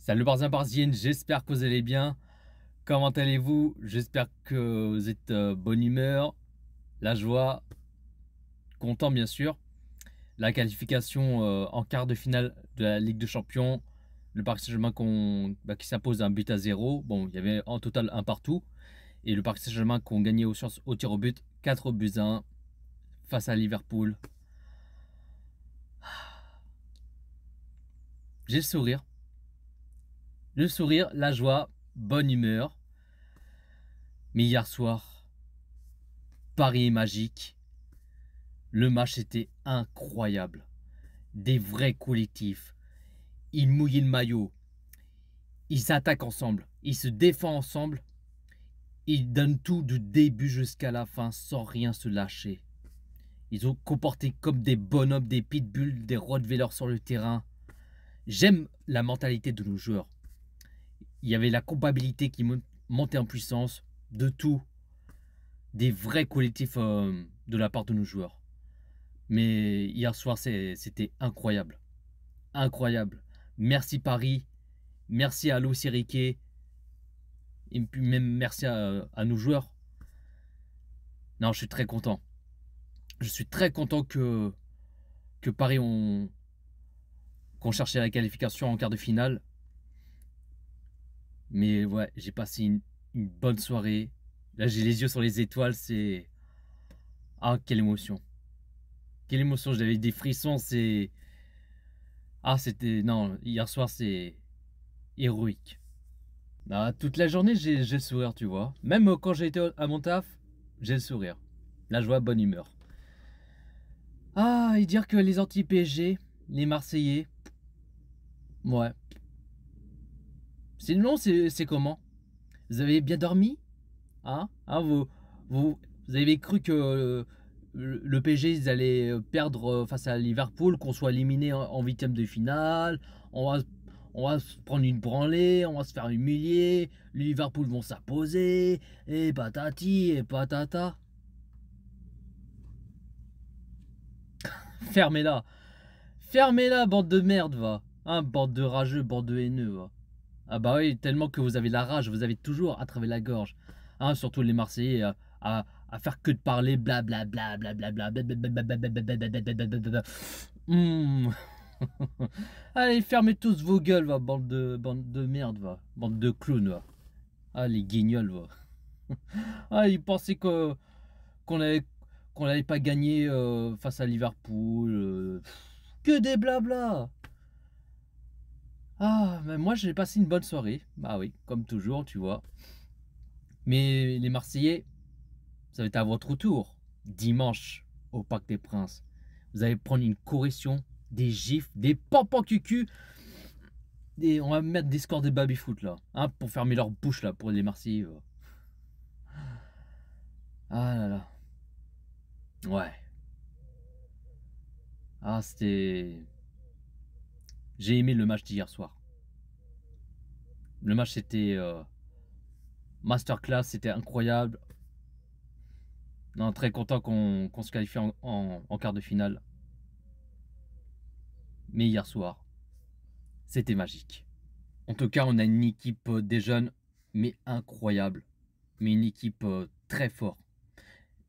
Salut Barzien Barzienne, j'espère que vous allez bien. Comment allez-vous? J'espère que vous êtes bonne humeur, la joie, content bien sûr. La qualification en quart de finale de la Ligue des Champions, le Paris Saint-Germain qui s'impose un but à zéro. Bon, il y avait en total un partout. Et le Paris Saint-Germain qui ont gagné au tir au but 4 buts à 1 face à Liverpool. J'ai le sourire, la joie, bonne humeur. Mais hier soir, Paris est magique. Le match était incroyable. Des vrais collectifs. Ils mouillent le maillot. Ils s'attaquent ensemble. Ils se défendent ensemble. Ils donnent tout du début jusqu'à la fin sans rien se lâcher. Ils ont comporté comme des bonhommes, des pitbulls, des rottweilers sur le terrain. J'aime la mentalité de nos joueurs. Il y avait la compatibilité qui montait en puissance, de tout. Des vrais collectifs de la part de nos joueurs. Mais hier soir, c'était incroyable. Incroyable. Merci Paris. Merci à Luis Enrique. Et puis même merci à nos joueurs. Non, je suis très content. Je suis très content que Paris qu'on cherchait la qualification en quart de finale. Mais ouais, j'ai passé une bonne soirée. Là, j'ai les yeux sur les étoiles. C'est... Ah, quelle émotion. Quelle émotion. J'avais des frissons. C'est... Ah, c'était... Non, hier soir, c'est héroïque. Ah, toute la journée, j'ai le sourire, tu vois. Même quand j'ai été à mon taf, j'ai le sourire. La joie, bonne humeur. Ah, et dire que les anti-PSG, les Marseillais, ouais. Sinon, c'est comment? Vous avez bien dormi? Hein, vous avez cru que le PSG, ils allaient perdre face à Liverpool, qu'on soit éliminé en huitième de finale, on va, on va se prendre une branlée, on va se faire humilier, Liverpool vont s'imposer, et patati et patata. Fermez-la. Fermez-la, bande de merde, va. Hein, bande de rageux, bande de haineux, va. Ah bah oui, tellement que vous avez la rage, vous avez toujours à travers la gorge. Hein, surtout les Marseillais, à faire que de parler, blablabla, blablabla, blablabla. Allez, fermez tous vos gueules, va, bande de merde, va. Bande de clowns, va. Ah, les guignols, va. Ah, ils pensaient qu'on allait, qu'on n'allait pas gagner face à Liverpool. Que des blabla. Ah, mais moi j'ai passé une bonne soirée. Bah oui, comme toujours, tu vois. Mais les Marseillais, ça va être à votre tour. Dimanche, au Parc des Princes. Vous allez prendre une correction, des gifs, des pampans cucu. Et on va mettre des scores de baby-foot là. Hein, pour fermer leur bouche là, pour les Marseillais. Ah là là. Ouais. Ah, c'était... J'ai aimé le match d'hier soir. Le match c'était masterclass, c'était incroyable. Non, très content qu'on se qualifie en quart de finale. Mais hier soir, c'était magique. En tout cas, on a une équipe des jeunes, mais incroyable. Mais une équipe très forte.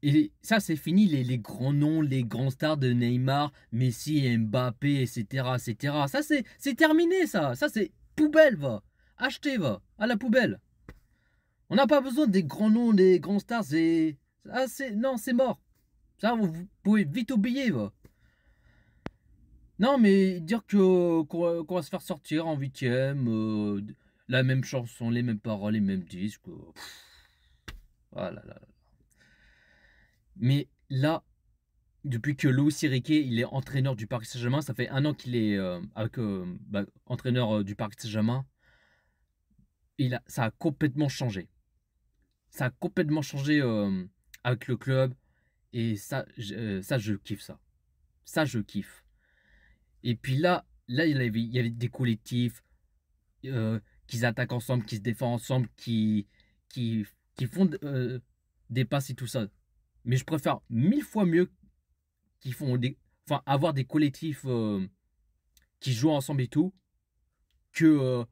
Et ça, c'est fini, les grands noms, les grands stars de Neymar, Messi, Mbappé, etc. etc. Ça, c'est terminé, ça. Ça, c'est poubelle, va. Achetez, va. À la poubelle. On n'a pas besoin des grands noms, des grands stars. Non, c'est mort. Ça, vous pouvez vite oublier, va. Non, mais dire qu'on va se faire sortir en huitième, la même chanson, les mêmes paroles, les mêmes disques. Ah là là là. Mais là, depuis que Luis Enrique il est entraîneur du Paris Saint-Germain, ça fait un an qu'il est entraîneur du Paris Saint-Germain. Ça a complètement changé. Ça a complètement changé avec le club. Et ça, je kiffe ça. Ça, je kiffe. Et puis là il y avait des collectifs. Qui attaquent ensemble, qui se défendent ensemble, qui, qui font des passes et tout ça. Mais je préfère mille fois mieux qu'ils font enfin, avoir des collectifs qui jouent ensemble et tout, que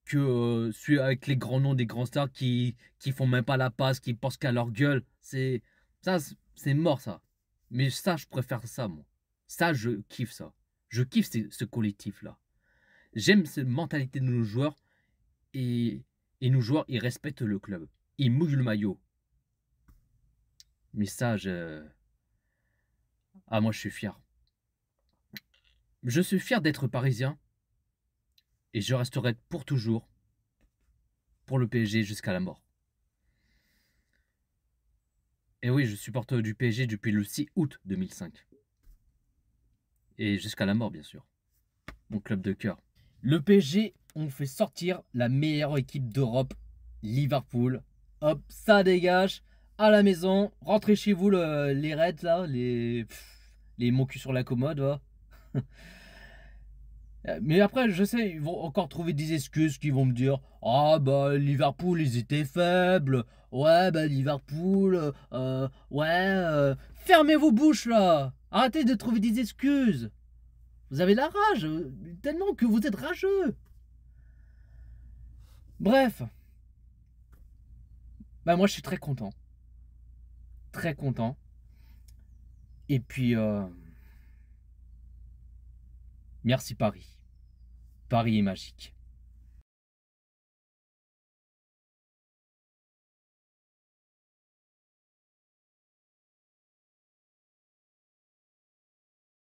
que celui avec les grands noms des grands stars qui font même pas la passe, qui pensent qu'à leur gueule. C'est mort ça. Mais ça, je préfère ça, moi. Ça, je kiffe ça. Je kiffe ce collectif-là. J'aime cette mentalité de nos joueurs et, et nos joueurs, ils respectent le club. Ils mouillent le maillot. Mais ça, ah, moi, je suis fier. Je suis fier d'être parisien et je resterai pour toujours pour le PSG jusqu'à la mort. Et oui, je supporte du PSG depuis le 6 août 2005. Et jusqu'à la mort, bien sûr. Mon club de cœur. Le PSG, on fait sortir la meilleure équipe d'Europe, Liverpool. Hop, ça dégage. À la maison, rentrez chez vous les Reds, là, les mon cul sur la commode, va. Mais après, je sais, ils vont encore trouver des excuses qui vont me dire: ah bah Liverpool, ils étaient faibles. Ouais, bah Liverpool, ouais. Fermez vos bouches là. Arrêtez de trouver des excuses. Vous avez la rage, tellement que vous êtes rageux. Bref, bah moi je suis très content. Très content. Et puis, merci Paris. Paris est magique.